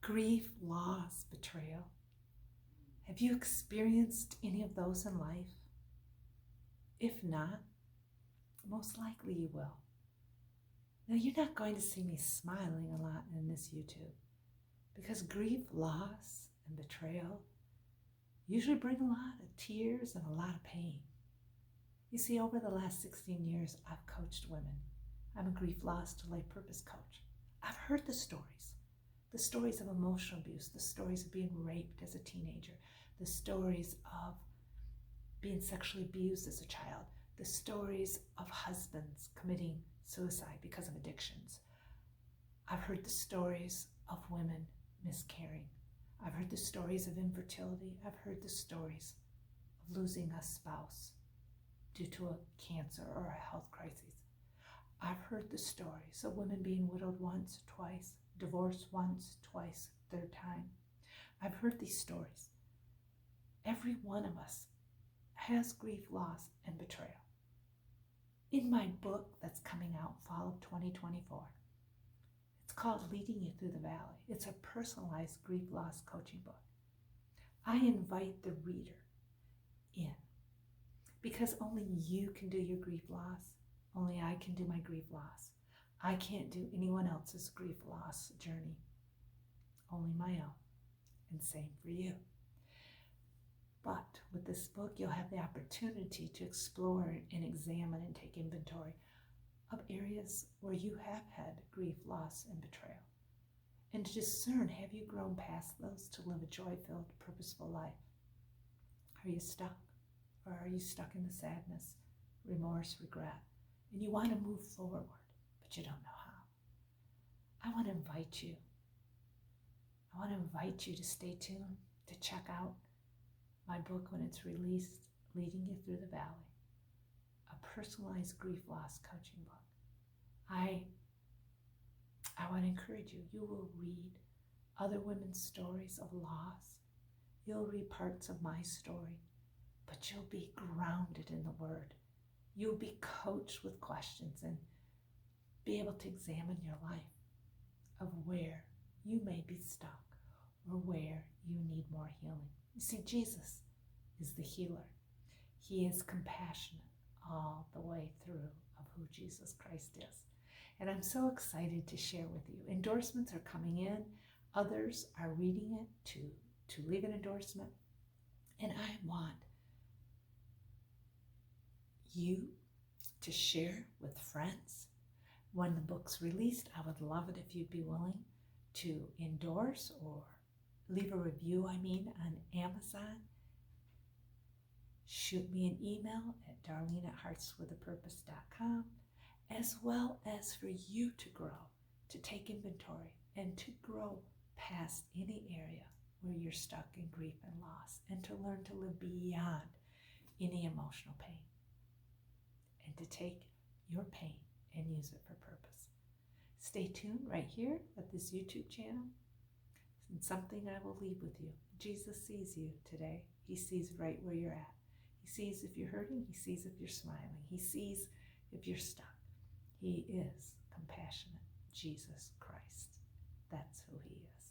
Grief, loss, betrayal. Have you experienced any of those in life? If not, most likely you will. Now, you're not going to see me smiling a lot in this YouTube because grief, loss, and betrayal usually bring a lot of tears and a lot of pain. You see, over the last 16 years, I've coached women. I'm a grief, loss to life purpose coach. I've heard the stories of emotional abuse, the stories of being raped as a teenager, the stories of being sexually abused as a child, the stories of husbands committing suicide because of addictions. I've heard the stories of women miscarrying. I've heard the stories of infertility. I've heard the stories of losing a spouse due to a cancer or a health crisis. I've heard the stories of women being widowed once, twice, divorced once, twice, third time. I've heard these stories. Every one of us has grief, loss, and betrayal. In my book that's coming out fall of 2024, it's called Leading You Through the Valley. It's a personalized grief, loss coaching book. I invite the reader in because only you can do your grief, loss. Only I can do my grief, loss. I can't do anyone else's grief, loss journey. Only my own. And same for you. But with this book, you'll have the opportunity to explore and examine and take inventory of areas where you have had grief, loss, and betrayal. And to discern, have you grown past those to live a joy-filled, purposeful life? Are you stuck? Or are you stuck in the sadness, remorse, regret? And you want to move forward, but you don't know how. I want to invite you. I want to invite you to stay tuned, to check out my book when it's released, Leading You Through the Valley, a personalized grief loss coaching book. I want to encourage you. You will read other women's stories of loss. You'll read parts of my story, but you'll be grounded in the Word. You'll be coached with questions and be able to examine your life of where you may be stuck or where you need more healing. You see, Jesus is the healer. He is compassionate all the way through of who Jesus Christ is. And I'm so excited to share with you. Endorsements are coming in. Others are reading it to leave an endorsement. And I want you to share with friends. When the book's released, I would love it if you'd be willing to endorse or leave a review, on Amazon. Shoot me an email at darlene@heartswithapurpose.com, as well as for you to grow, to take inventory, and to grow past any area where you're stuck in grief and loss, and to learn to live beyond any emotional pain, and to take your pain and use it for purpose. Stay tuned right here at this YouTube channel. And something I will leave with you. Jesus sees you today. He sees right where you're at. He sees if you're hurting. He sees if you're smiling. He sees if you're stuck. He is compassionate. Jesus Christ. That's who he is.